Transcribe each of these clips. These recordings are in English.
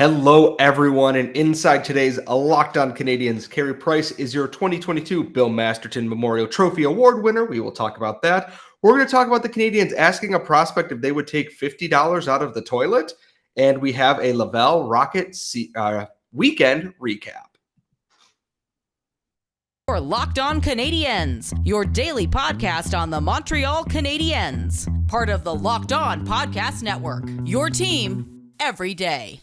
Hello, everyone, and inside today's Locked On Canadiens, Carey Price is your 2022 Bill Masterton Memorial Trophy Award winner. We will talk about that. We're going to talk about the Canadiens asking a prospect if they would take $50 out of the toilet, and we have a Laval Rocket weekend recap. For Locked On Canadiens, your daily podcast on the Montreal Canadiens, part of the Locked On Podcast Network. Your team every day.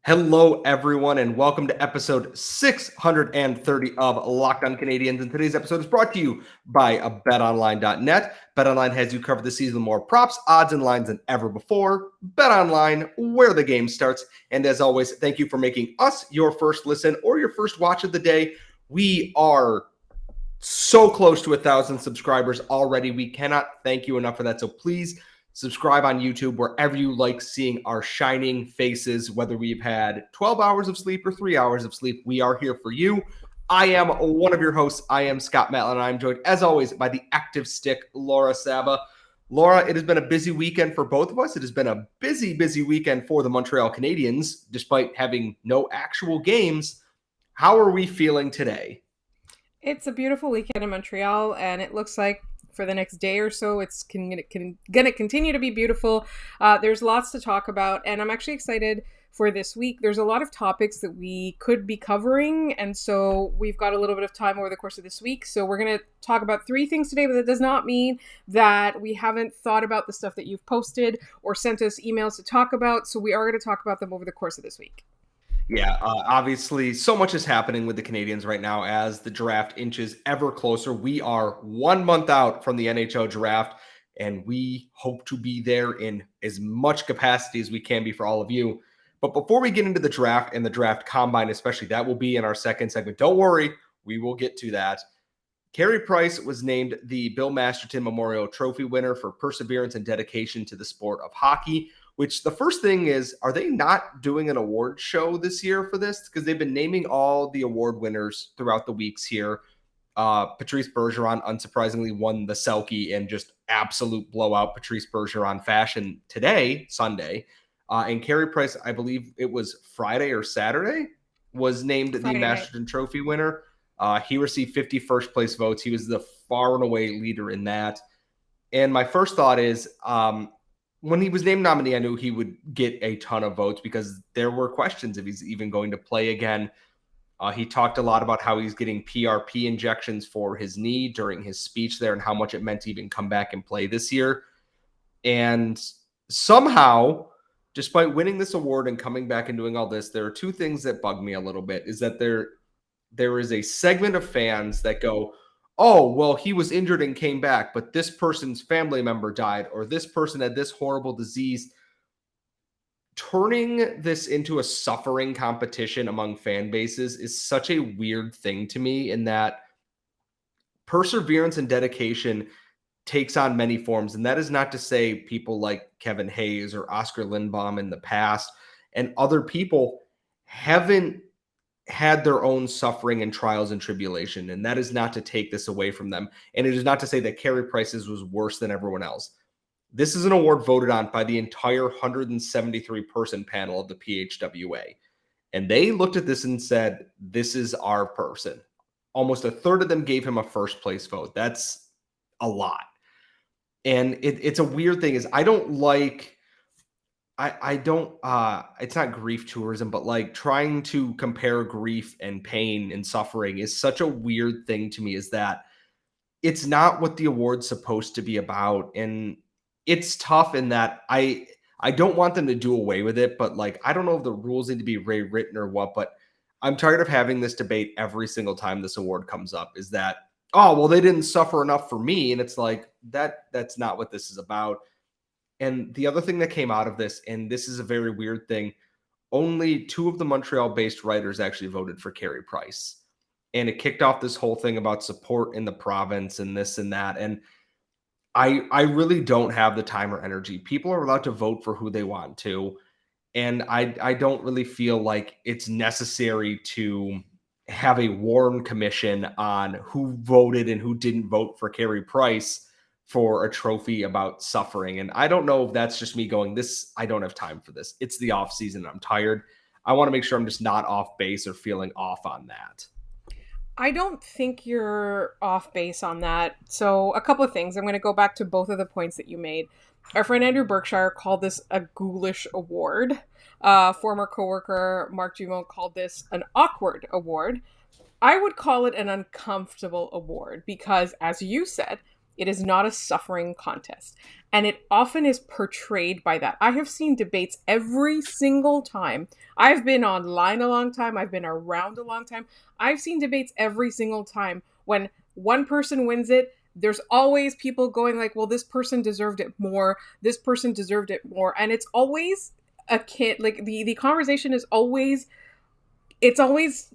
Hello, everyone, and welcome to episode 630 of Locked On Canadiens. And today's episode is brought to you by BetOnline.net. BetOnline has you covered this season with more props, odds, and lines than ever before. BetOnline, where the game starts. And as always, thank you for making us your first listen or your first watch of the day. We are so close to 1,000 subscribers already. We cannot thank you enough for that. So please subscribe on YouTube wherever you like seeing our shining faces, whether we've had 12 hours of sleep or 3 hours of sleep. We are here for you. I am one of your hosts. I am Scott Matlin, and I'm joined, as always, by the active stick, Laura Saba. Laura, it has been a busy weekend for both of us. It has been a busy weekend for the Montreal Canadiens, despite having no actual games. How are we feeling today? It's a beautiful weekend in Montreal, and it looks like for the next day or so, it's going to continue to be beautiful. There's lots to talk about, and I'm actually excited for this week. There's a lot of topics that we could be covering, and so we've got a little bit of time over the course of this week. So we're going to talk about 3 things today, but that does not mean that we haven't thought about the stuff that you've posted or sent us emails to talk about. So we are going to talk about them over the course of this week. Yeah, obviously, so much is happening with the Canadiens right now as the draft inches ever closer. We are 1 month out from the NHL draft, and we hope to be there in as much capacity as we can be for all of you. But before we get into the draft and the draft combine, especially, that will be in our second segment. Don't worry, we will get to that. Carey Price was named the Bill Masterton Memorial Trophy winner for perseverance and dedication to the sport of hockey. Which the first thing is, are they not doing an award show this year for this? Because they've been naming all the award winners throughout the weeks here. Patrice Bergeron, unsurprisingly, won the Selke in just absolute blowout Patrice Bergeron fashion today, Sunday. And Carey Price, I believe it was Friday or Saturday, was named the Masterton Trophy winner. He received 50 first place votes. He was the far and away leader in that. And my first thought is, when he was named nominee, I knew he would get a ton of votes because there were questions if he's even going to play again. He talked a lot about how he's getting PRP injections for his knee during his speech there and how much it meant to even come back and play this year. And somehow, despite winning this award and coming back and doing all this, there are 2 things that bug me a little bit. Is that there is a segment of fans that go, oh, well, he was injured and came back, but this person's family member died, or this person had this horrible disease. Turning this into a suffering competition among fan bases is such a weird thing to me, in that perseverance and dedication takes on many forms. And that is not to say people like Kevin Hayes or Oscar Lindbaum in the past and other people haven't had their own suffering and trials and tribulation. And that is not to take this away from them. And it is not to say that Carey Price's was worse than everyone else. This is an award voted on by the entire 173 person panel of the PHWA. And they looked at this and said, this is our person. Almost a third of them gave him a first place vote. That's a lot. And it's a weird thing is I don't like, it's not grief tourism, but like trying to compare grief and pain and suffering is such a weird thing to me, is that it's not what the award's supposed to be about. And it's tough in that I don't want them to do away with it, but like, I don't know if the rules need to be rewritten or what, but I'm tired of having this debate every single time this award comes up, is that, oh, well, they didn't suffer enough for me. And it's like, that's not what this is about. And the other thing that came out of this, and this is a very weird thing, only 2 of the Montreal-based writers actually voted for Carey Price. and it kicked off this whole thing about support in the province and this and that. And I really don't have the time or energy. People are allowed to vote for who they want to. And I don't really feel like it's necessary to have a Warren Commission on who voted and who didn't vote for Carey Price for a trophy about suffering. And I don't know if that's just me going, I don't have time for this. It's the off season. I'm tired. I want to make sure I'm just not off base or feeling off on that. I don't think you're off base on that. So a couple of things. I'm going to go back to both of the points that you made. Our friend Andrew Berkshire called this a ghoulish award. Former coworker Mark Dumont called this an awkward award. I would call it an uncomfortable award because, as you said, it is not a suffering contest. And it often is portrayed by that. I have seen debates every single time. I've been online a long time. I've been around a long time. I've seen debates every single time. When one person wins it, there's always people going like, well, this person deserved it more. This person deserved it more. And it's always a kid. Like the conversation is always, it's always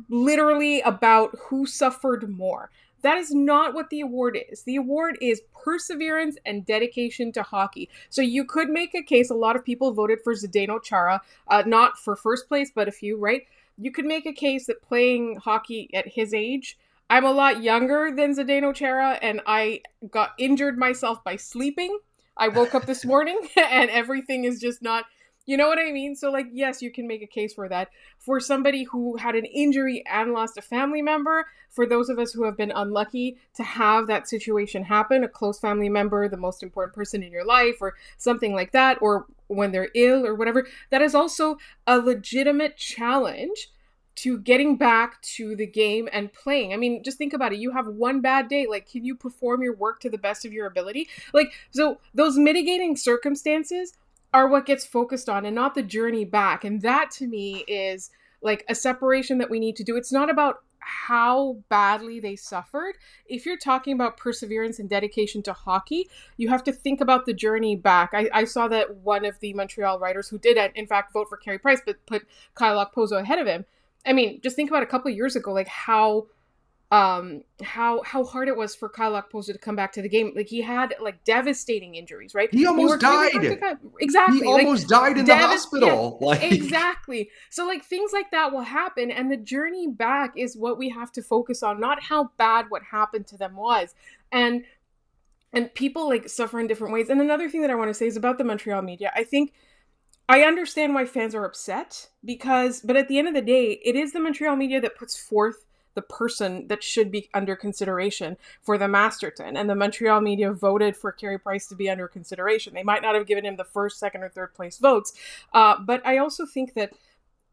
literally about who suffered more. That is not what the award is. The award is perseverance and dedication to hockey. So you could make a case. A lot of people voted for Zdeno Chara, not for first place, but a few, right? You could make a case that playing hockey at his age, I'm a lot younger than Zdeno Chara, and I got injured myself by sleeping. I woke up this morning and everything is just not, you know what I mean? So like, yes, you can make a case for that. For somebody who had an injury and lost a family member, for those of us who have been unlucky to have that situation happen, a close family member, the most important person in your life, or something like that, or when they're ill or whatever, that is also a legitimate challenge to getting back to the game and playing. I mean, just think about it. You have one bad day. Like, can you perform your work to the best of your ability? Like, so those mitigating circumstances are what gets focused on and not the journey back. And that to me is like a separation that we need to do. It's not about how badly they suffered. If you're talking about perseverance and dedication to hockey, you have to think about the journey back. I saw that one of the Montreal writers who did, in fact, vote for Carey Price, but put Kyle Okposo ahead of him. I mean, just think about a couple of years ago, like how hard it was for Kyle Okposo to come back to the game. Like he had like devastating injuries, right? He almost died. Exactly. He almost died in the hospital. Yeah, like exactly. So like things like that will happen, and the journey back is what we have to focus on, not how bad what happened to them was. And people like suffer in different ways. And another thing that I want to say is about the Montreal media. I think I understand why fans are upset but at the end of the day, it is the Montreal media that puts forth the person that should be under consideration for the Masterton. And the Montreal media voted for Carey Price to be under consideration. They might not have given him the first, second, or third place votes. But I also think that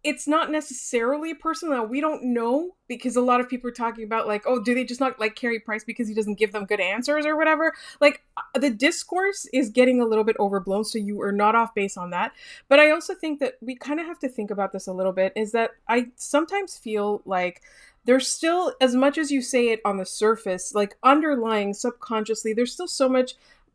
it's not necessarily personal. Now, we don't know, because a lot of people are talking about like, oh, do they just not like Carey Price because he doesn't give them good answers or whatever? Like the discourse is getting a little bit overblown, so you are not off base on that. But I also think that we kind of have to think about this a little bit, is that I sometimes feel like there's still, as much as you say it on the surface, like underlying subconsciously, there's still so much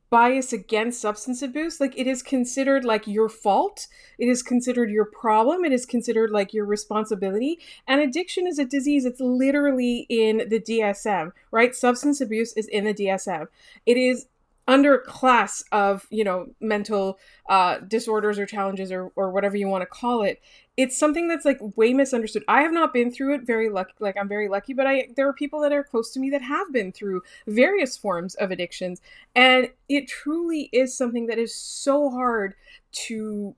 bias against substance abuse. Like it is considered like your fault. It is considered your problem. It is considered like your responsibility. And addiction is a disease. It's literally in the DSM, right? Substance abuse is in the DSM. It is under a class of, mental disorders or challenges or whatever you want to call it. It's something that's like way misunderstood. I have not been through it I'm very lucky, but there are people that are close to me that have been through various forms of addictions. And it truly is something that is so hard to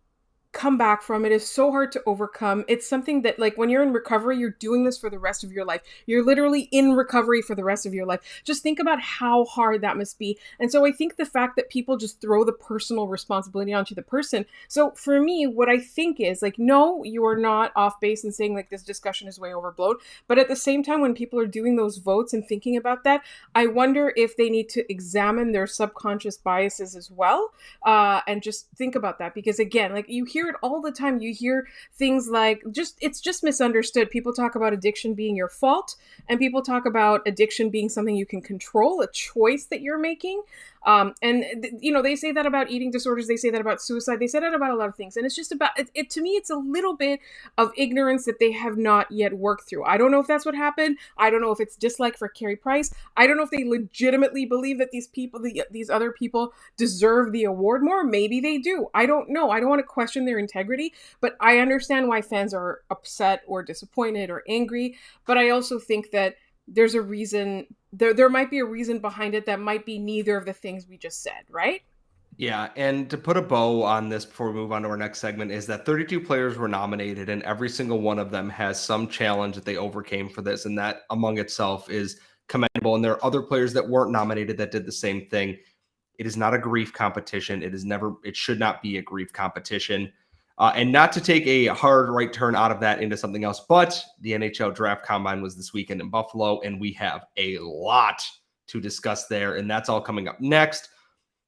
come back from. It is so hard to overcome. It's something that like when you're in recovery, you're doing this for the rest of your life. You're literally in recovery for the rest of your life. Just think about how hard that must be. And so I think the fact that people just throw the personal responsibility onto the person. So for me, what I think is like, no, you are not off base and saying like this discussion is way overblown. But at the same time, when people are doing those votes and thinking about that, I wonder if they need to examine their subconscious biases as well, and just think about that. Because again, like you hear hear it all the time. You hear things like it's just misunderstood. People talk about addiction being your fault, and people talk about addiction being something you can control, a choice that you're making. They say that about eating disorders. They say that about suicide. They say that about a lot of things. And it's just about it. To me, it's a little bit of ignorance that they have not yet worked through. I don't know if that's what happened. I don't know if it's dislike for Carey Price. I don't know if they legitimately believe that these other people deserve the award more. Maybe they do. I don't know. I don't want to question their integrity, but I understand why fans are upset or disappointed or angry. But I also think that there's a reason, there might be a reason behind it that might be neither of the things we just said, right? Yeah, and to put a bow on this before we move on to our next segment is that 32 players were nominated, and every single one of them has some challenge that they overcame for this, and that among itself is commendable. And there are other players that weren't nominated that did the same thing. It is not a grief competition. It should not be a grief competition. And not to take a hard right turn out of that into something else, but the NHL Draft Combine was this weekend in Buffalo, and we have a lot to discuss there, and that's all coming up next.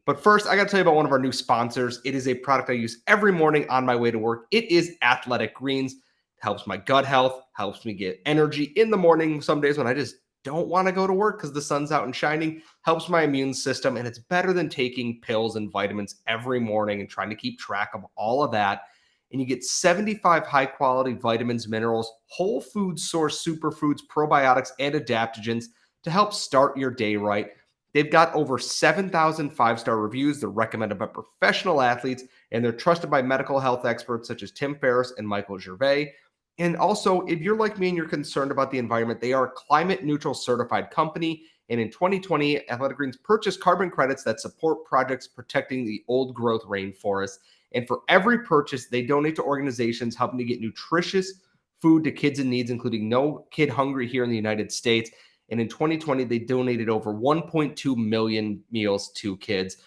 But first, I got to tell you about one of our new sponsors. It is a product I use every morning on my way to work. It is Athletic Greens. It helps my gut health, helps me get energy in the morning some days when I just don't want to go to work because the sun's out and shining, helps my immune system, and it's better than taking pills and vitamins every morning and trying to keep track of all of that. And you get 75 high-quality vitamins, minerals, whole food source superfoods, probiotics, and adaptogens to help start your day right. They've got over 7,000 five-star reviews. They're recommended by professional athletes, and they're trusted by medical health experts such as Tim Ferriss and Michael Gervais. And also, if you're like me and you're concerned about the environment, they are a climate-neutral certified company. And in 2020, Athletic Greens purchased carbon credits that support projects protecting the old-growth rainforest. And for every purchase, they donate to organizations helping to get nutritious food to kids in needs, including No Kid Hungry here in the United States. And in 2020, they donated over 1.2 million meals to kids.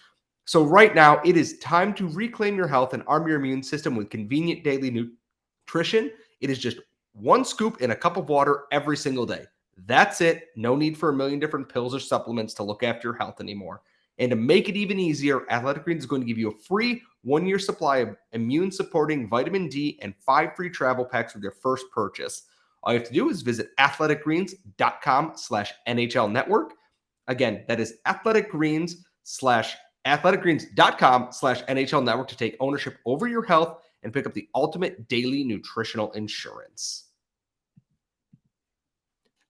So right now, it is time to reclaim your health and arm your immune system with convenient daily nutrition. It is just one scoop in a cup of water every single day. That's it. No need for a million different pills or supplements to look after your health anymore. And to make it even easier, Athletic Greens is going to give you a free 1-year supply of immune-supporting vitamin D and 5 free travel packs with your first purchase. All you have to do is visit athleticgreens.com/NHL Network. Again, that is athleticgreens.com/NHL Network to take ownership over your health and pick up the ultimate daily nutritional insurance.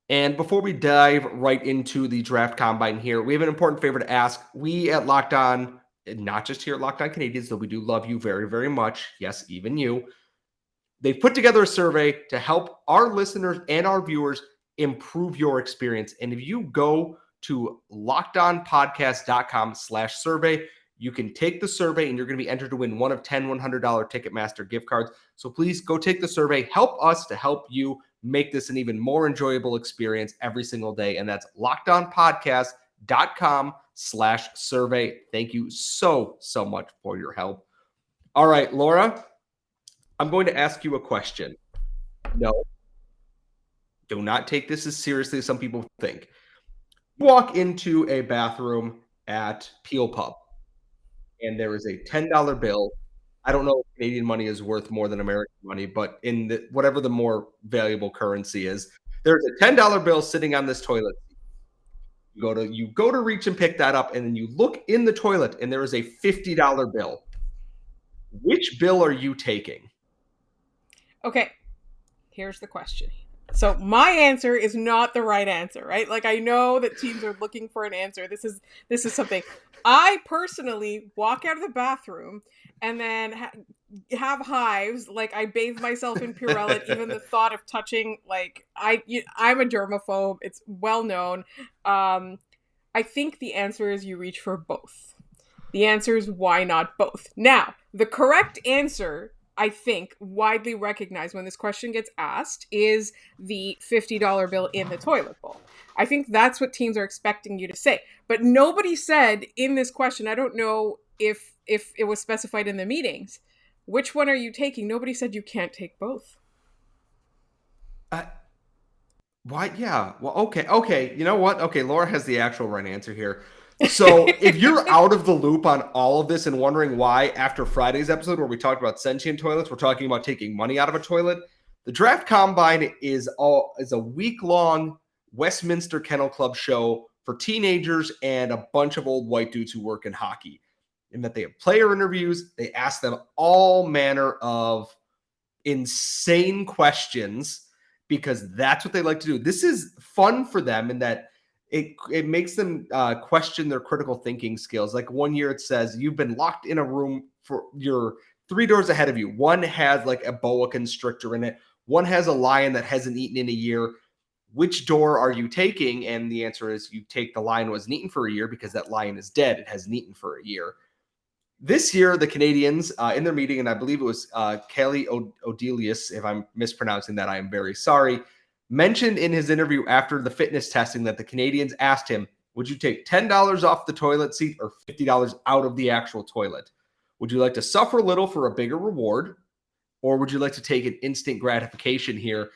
And before we dive right into the draft combine here, we have an important favor to ask. We at Locked On, not just here at Locked On Canadiens, though we do love you very, very much. Yes, even you. They've put together a survey to help our listeners and our viewers improve your experience. And if you go to lockedonpodcast.com/survey, you can take the survey and you're going to be entered to win one of 10 $100 Ticketmaster gift cards. So please go take the survey. Help us to help you make this an even more enjoyable experience every single day. And that's lockedonpodcast.com/survey. Thank you so much for your help. All right, Laura, I'm going to ask you a question. No, do not take this as seriously as some people think. You walk into a bathroom at Peel Pub, and there is a $10 bill. I don't know if Canadian money is worth more than American money, but in whatever the more valuable currency is, there's a $10 bill sitting on this toilet. You go to reach and pick that up, and then you look in the toilet, and there is a $50 bill. Which bill are you taking? Okay, here's the question. So my answer is not the right answer, right? Like, I know that teams are looking for an answer. This is something. I personally walk out of the bathroom and then have hives. Like, I bathe myself in Purell. Even the thought of touching, like, I'm a germaphobe. It's well known. I think the answer is you reach for both. The answer is why not both? Now, the correct answer, I think, widely recognized when this question gets asked, is the $50 bill in the toilet bowl. I think that's what teams are expecting you to say. But nobody said in this question, I don't know if it was specified in the meetings, which one are you taking? Nobody said you can't take both. Why? Yeah. Well, okay. You know what? Okay, Laura has the actual right answer here. So if you're out of the loop on all of this and wondering why, after Friday's episode where we talked about sentient toilets, we're talking about taking money out of a toilet. The Draft Combine is a week-long Westminster Kennel Club show for teenagers and a bunch of old white dudes who work in hockey. In that they have player interviews, they ask them all manner of insane questions because that's what they like to do. This is fun for them in that it makes them question their critical thinking skills. Like one year it says, you've been locked in a room for your 3 doors ahead of you. One has like a boa constrictor in it. One has a lion that hasn't eaten in a year. Which door are you taking? And the answer is you take the lion wasn't eaten for a year because that lion is dead. It hasn't eaten for a year. This year, the Canadiens in their meeting, and I believe it was Kelly Odelius, if I'm mispronouncing that, I am very sorry, mentioned in his interview after the fitness testing that the Canadiens asked him, would you take $10 off the toilet seat or $50 out of the actual toilet? Would you like to suffer a little for a bigger reward? Or would you like to take an instant gratification here?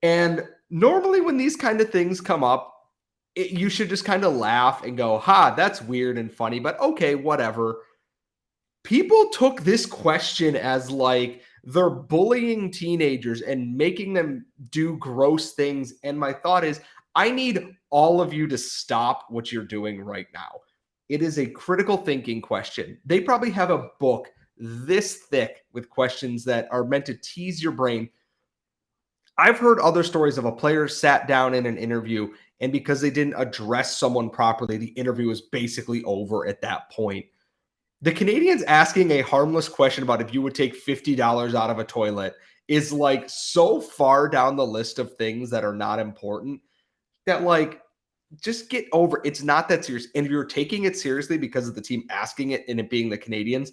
And normally when these kind of things come up, you should just kind of laugh and go, ha, that's weird and funny, but okay, whatever. People took this question as like they're bullying teenagers and making them do gross things. And my thought is, I need all of you to stop what you're doing right now. It is a critical thinking question. They probably have a book this thick with questions that are meant to tease your brain. I've heard other stories of a player sat down in an interview, and because they didn't address someone properly, the interview was basically over at that point. The Canadiens asking a harmless question about if you would take $50 out of a toilet is like so far down the list of things that are not important that like, just get over it. It's not that serious. And if you're taking it seriously because of the team asking it and it being the Canadiens,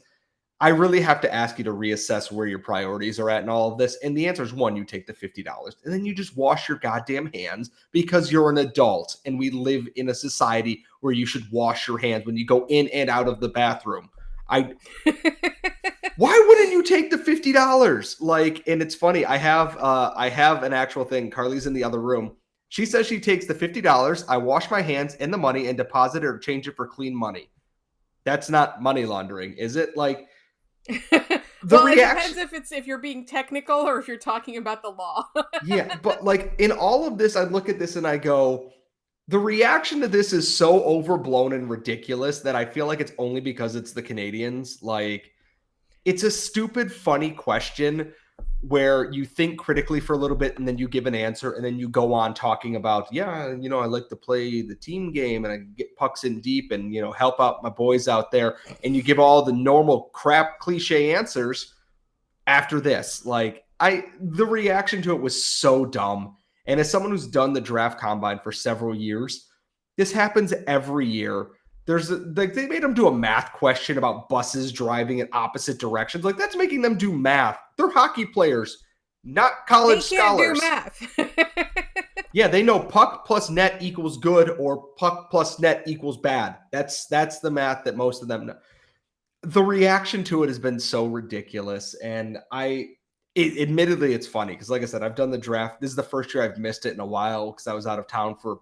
I really have to ask you to reassess where your priorities are at in all of this. And the answer is one, you take the $50 and then you just wash your goddamn hands because you're an adult and we live in a society where you should wash your hands when you go in and out of the bathroom. Why wouldn't you take the $50? Like, and it's funny. I have an actual thing. Carly's in the other room. She says she takes the $50. I wash my hands and the money and deposit it or change it for clean money. That's not money laundering, is it? Like, well, it depends if you're being technical or if you're talking about the law. Yeah, but like in all of this, I look at this and I go, the reaction to this is so overblown and ridiculous that I feel like it's only because it's the Canadiens. Like, it's a stupid, funny question where you think critically for a little bit and then you give an answer and then you go on talking about, yeah, you know, I like to play the team game and I get pucks in deep and, you know, help out my boys out there. And you give all the normal crap cliche answers after this. Like, the reaction to it was so dumb. And as someone who's done the draft combine for several years, this happens every year. They made them do a math question about buses driving in opposite directions. Like, that's making them do math. They're hockey players, not college scholars. They can't do math. Yeah, they know puck plus net equals good or puck plus net equals bad. That's the math that most of them know. The reaction to it has been so ridiculous, and admittedly, it's funny because, like I said, I've done the draft. This is the first year I've missed it in a while because I was out of town for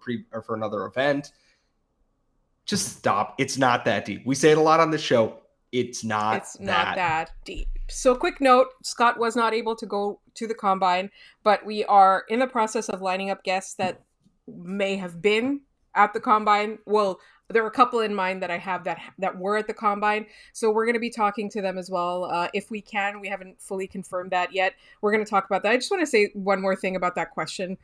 another event. Just stop. It's not that deep. We say it a lot on the show. It's not that deep. So, quick note, Scott was not able to go to the combine, but we are in the process of lining up guests that may have been at the combine. Well, there are a couple in mind that I have that were at the combine. So we're going to be talking to them as well. If we can, we haven't fully confirmed that yet. We're going to talk about that. I just want to say one more thing about that question.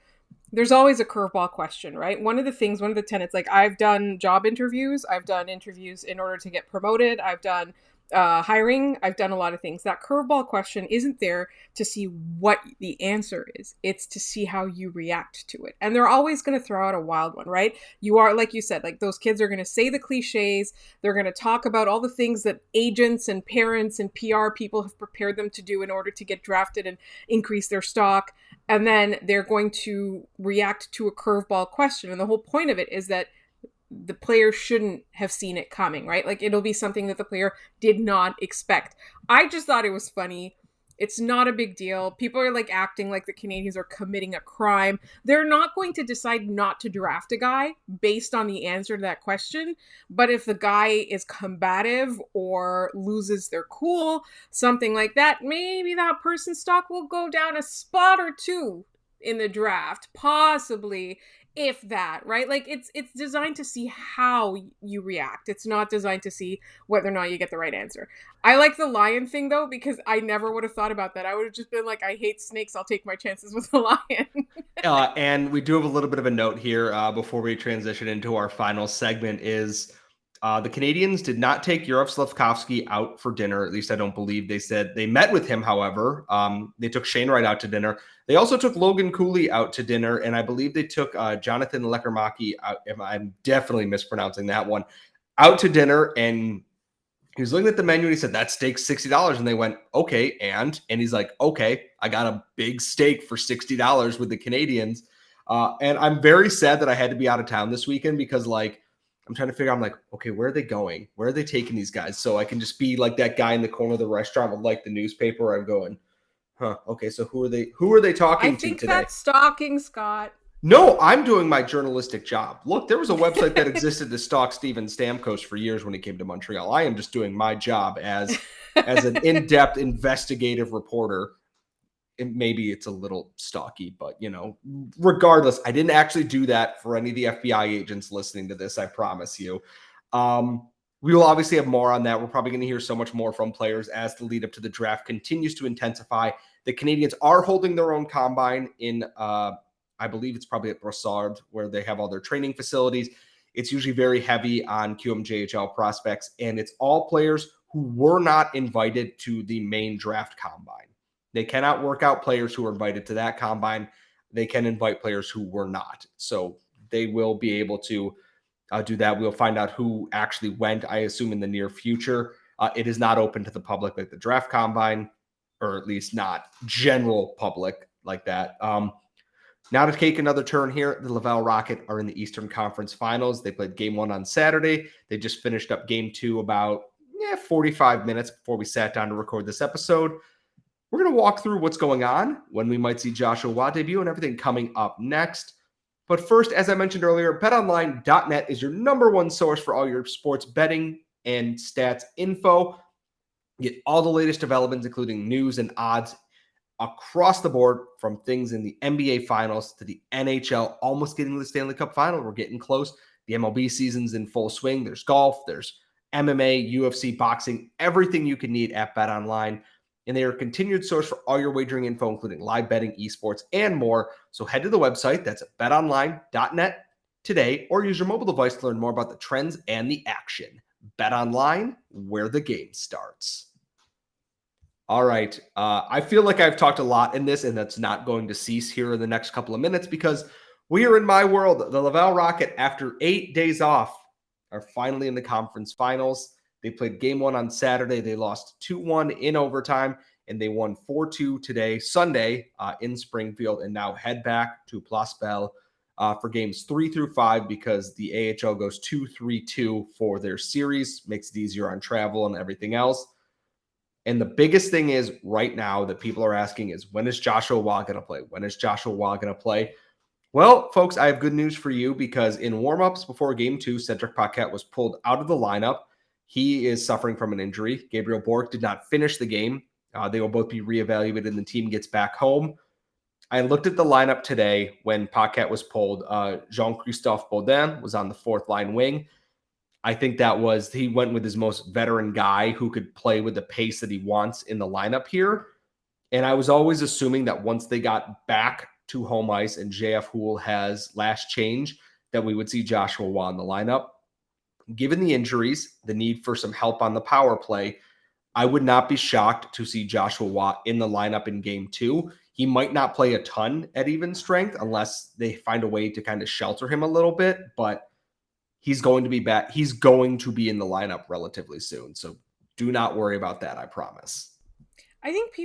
There's always a curveball question, right? One of the tenets, like I've done job interviews. I've done interviews in order to get promoted. I've done hiring. I've done a lot of things. That curveball question isn't there to see what the answer is. It's to see how you react to it. And they're always going to throw out a wild one, right? You are, like you said, like those kids are going to say the cliches. They're going to talk about all the things that agents and parents and PR people have prepared them to do in order to get drafted and increase their stock. And then they're going to react to a curveball question. And the whole point of it is that the player shouldn't have seen it coming, right? Like it'll be something that the player did not expect. I just thought it was funny It's not a big deal. People are like acting like the Canadiens are committing a crime. They're not going to decide not to draft a guy based on the answer to that question. But if the guy is combative or loses their cool, something like that, maybe that person's stock will go down a spot or two in the draft, possibly, if that, right? Like it's designed to see how you react. It's not designed to see whether or not you get the right answer. I like the lion thing though, because I never would have thought about that. I would have just been like, I hate snakes, I'll take my chances with the lion. And we do have a little bit of a note here before we transition into our final segment is the Canadiens did not take Yurov Slafkovsky out for dinner. At least I don't believe they said. They met with him, however. They took Shane Wright out to dinner. They also took Logan Cooley out to dinner, and I believe they took Jonathan Lekermaki out. I'm definitely mispronouncing that one. Out to dinner, and he was looking at the menu and he said, that steak's $60. And they went, okay. And he's like, okay, I got a big steak for $60 with the Canadiens. And I'm very sad that I had to be out of town this weekend because like, I'm trying to figure out, I'm like, okay, where are they going? Where are they taking these guys? So I can just be like that guy in the corner of the restaurant with like the newspaper where I'm going, okay. So who are they talking to today? I think that's stalking, Scott. No, I'm doing my journalistic job. Look, there was a website that existed to stalk Steven Stamkos for years when he came to Montreal. I am just doing my job as an in-depth investigative reporter. Maybe it's a little stalky, but regardless, I didn't actually do that for any of the FBI agents listening to this. I promise you. We will obviously have more on that. We're probably going to hear so much more from players as the lead up to the draft continues to intensify. The Canadiens are holding their own combine in I believe it's probably at Brossard where they have all their training facilities. It's usually very heavy on QMJHL prospects, and it's all players who were not invited to the main draft combine. They cannot work out players who are invited to that combine. They can invite players who were not. So they will be able to do that. We'll find out who actually went, I assume, in the near future. It is not open to the public like the draft combine, or at least not general public like that. Now to take another turn here, the Laval Rocket are in the Eastern Conference Finals. They played game 1 on Saturday. They just finished up game 2 about 45 minutes before we sat down to record this episode. We're going to walk through what's going on, when we might see Joshua Waugh debut, and everything coming up next. But first, as I mentioned earlier, betonline.net is your number one source for all your sports betting and stats info. Get all the latest developments, including news and odds across the board, from things in the NBA Finals to the NHL, almost getting to the Stanley Cup Final. We're getting close. The MLB season's in full swing. There's golf, there's MMA, UFC, boxing, everything you can need at BetOnline. And they are a continued source for all your wagering info, including live betting, esports, and more. So head to the website. That's at betonline.net today, or use your mobile device to learn more about the trends and the action. BetOnline, where the game starts. All right. I feel like I've talked a lot in this, and that's not going to cease here in the next couple of minutes because we are in my world. The Laval Rocket, after 8 days off, are finally in the conference finals. They played game 1 on Saturday. They lost 2-1 in overtime, and they won 4-2 today, Sunday, in Springfield, and now head back to Place Belle for games 3 through 5 because the AHL goes 2-3-2 for their series. Makes it easier on travel and everything else. And the biggest thing is right now that people are asking is, when is Joshua Waugh going to play? When is Joshua Waugh going to play? Well, folks, I have good news for you because in warmups before game 2, Cedric Paquette was pulled out of the lineup. He is suffering from an injury. Gabriel Bourque did not finish the game. They will both be reevaluated and the team gets back home. I looked at the lineup today when Paquette was pulled. Jean-Christophe Baudin was on the 4th line wing. I think he went with his most veteran guy who could play with the pace that he wants in the lineup here. And I was always assuming that once they got back to home ice and JF Houle has last change, that we would see Joshua Waugh in the lineup. Given the injuries, the need for some help on the power play, I would not be shocked to see Joshua Waugh in the lineup in game 2. He might not play a ton at even strength unless they find a way to kind of shelter him a little bit, but he's going to be back. He's going to be in the lineup relatively soon. So do not worry about that. I promise. I think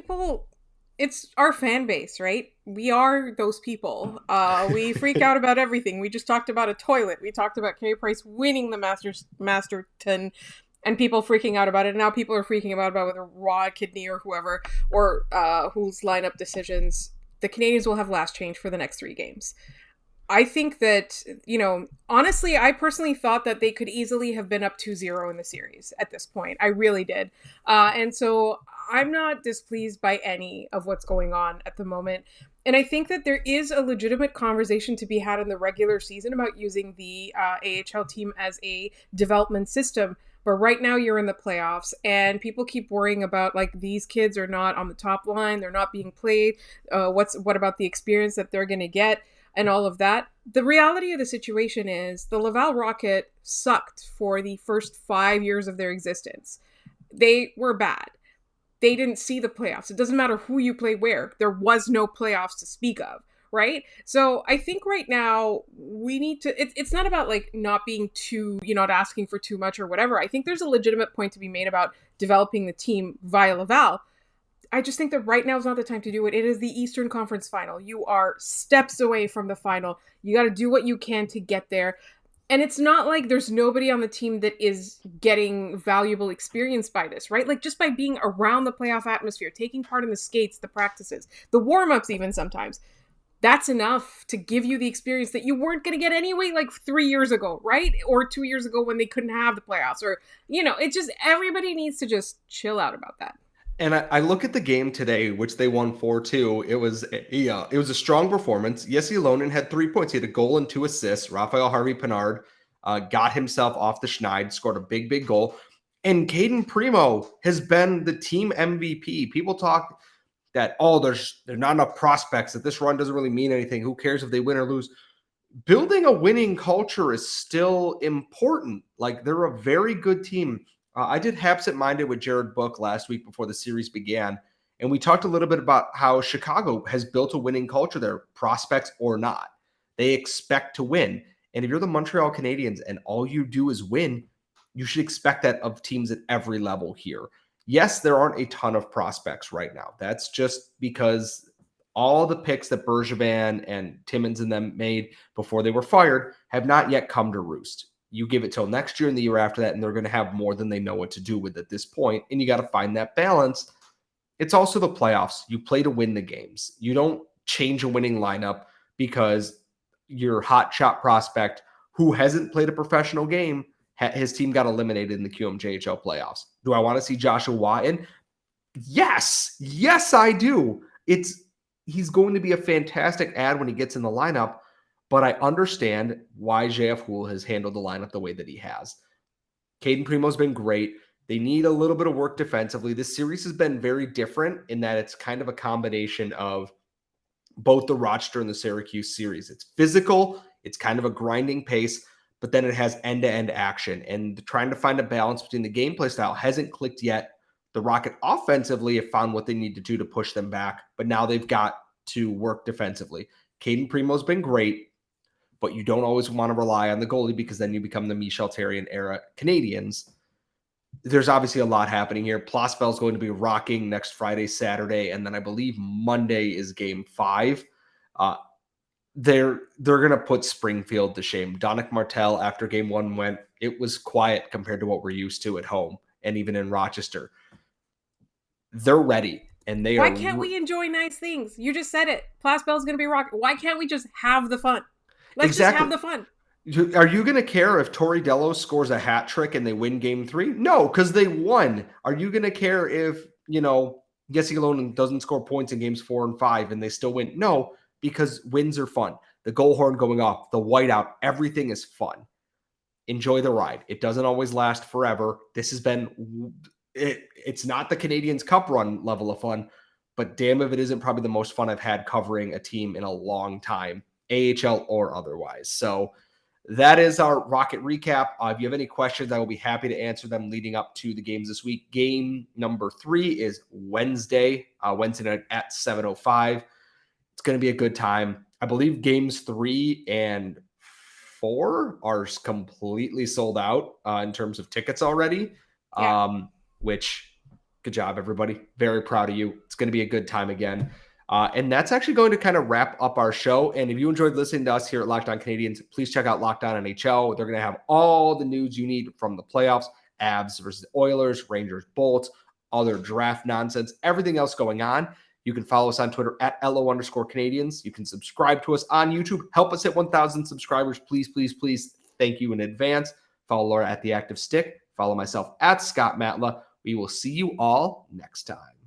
it's our fan base, right? We are those people. We freak out about everything. We just talked about a toilet. We talked about Carey Price winning the Masterton and people freaking out about it. And now people are freaking out about whether Raw, Kidney, or whoever, or whose lineup decisions. The Canadiens will have last change for the next 3 games. I think that, honestly, I personally thought that they could easily have been up 2-0 in the series at this point. I really did. And so I'm not displeased by any of what's going on at the moment. And I think that there is a legitimate conversation to be had in the regular season about using the AHL team as a development system. But right now you're in the playoffs and people keep worrying about, like, these kids are not on the top line. They're not being played. What about the experience that they're going to get? And all of that. The reality of the situation is the Laval Rocket sucked for the first 5 years of their existence. They were bad. They didn't see the playoffs. It doesn't matter who you play where. There was no playoffs to speak of, right? So I think right now we need to, it's not about like not being too, not asking for too much or whatever. I think there's a legitimate point to be made about developing the team via Laval. I just think that right now is not the time to do it. It is the Eastern Conference Final. You are steps away from the final. You got to do what you can to get there. And it's not like there's nobody on the team that is getting valuable experience by this, right? Like just by being around the playoff atmosphere, taking part in the skates, the practices, the warm-ups even sometimes. That's enough to give you the experience that you weren't going to get anyway like 3 years ago, right? Or 2 years ago when they couldn't have the playoffs. Or, it's just everybody needs to just chill out about that. And I look at the game today, which they won 4-2. It was a strong performance. Jesse Alonen had 3 points. He had a goal and 2 assists. Raphael Harvey-Pinard got himself off the schneid, scored a big goal. And Caden Primo has been the team MVP. People talk that, there's not enough prospects, that this run doesn't really mean anything. Who cares if they win or lose? Building a winning culture is still important. Like, they're a very good team. I did Habs Minded with Jared Book last week before the series began, and we talked a little bit about how Chicago has built a winning culture there, prospects or not. They expect to win. And if you're the Montreal Canadiens and all you do is win, you should expect that of teams at every level here. Yes, there aren't a ton of prospects right now. That's just because all the picks that Bergevin and Timmins and them made before they were fired have not yet come to roost. You give it till next year and the year after that, and they're going to have more than they know what to do with at this point. And you got to find that balance. It's also the playoffs. You play to win the games. You don't change a winning lineup because your hot shot prospect who hasn't played a professional game, his team got eliminated in the QMJHL playoffs. Do I want to see Joshua Watton? Yes. Yes, I do. He's going to be a fantastic add when he gets in the lineup. But I understand why JF Houle has handled the lineup the way that he has. Caden Primo's been great. They need a little bit of work defensively. This series has been very different in that it's kind of a combination of both the Rochester and the Syracuse series. It's physical. It's kind of a grinding pace, but then it has end-to-end action. And trying to find a balance between the gameplay style hasn't clicked yet. The Rocket offensively have found what they need to do to push them back, but now they've got to work defensively. Caden Primo's been great. But you don't always want to rely on the goalie because then you become the Michel Therrien era Canadiens. There's obviously a lot happening here. Plasbel's going to be rocking next Friday, Saturday, and then I believe Monday is game 5. They're going to put Springfield to shame. Donick Martel, after game 1 it was quiet compared to what we're used to at home and even in Rochester. They're ready. And Why can't we enjoy nice things? You just said it. Plasbel's going to be rocking. Why can't we just have the fun? Let's just have the fun. Are you going to care if Tori Delos scores a hat trick and they win game 3? No, because they won. Are you going to care if, Jesse Alonen doesn't score points in games 4 and 5 and they still win? No, because wins are fun. The goal horn going off, the whiteout, everything is fun. Enjoy the ride. It doesn't always last forever. This has been, it's not the Canadiens Cup run level of fun, but damn if it isn't probably the most fun I've had covering a team in a long time. AHL or otherwise. So that is our Rocket recap. If you have any questions, I will be happy to answer them leading up to the games this week. Game number 3 is Wednesday night at 7:05. It's going to be a good time. I believe games 3 and 4 are completely sold out in terms of tickets already, which good job, everybody. Very proud of you. It's going to be a good time again. And that's actually going to kind of wrap up our show. And if you enjoyed listening to us here at Locked On Canadiens, please check out Locked On NHL. They're going to have all the news you need from the playoffs Habs versus Oilers, Rangers, Bolts, other draft nonsense, everything else going on. You can follow us on Twitter at @LO_Canadiens. You can subscribe to us on YouTube. Help us hit 1,000 subscribers. Please, please, please. Thank you in advance. Follow Laura at The Active Stick. Follow myself at Scott Matla. We will see you all next time.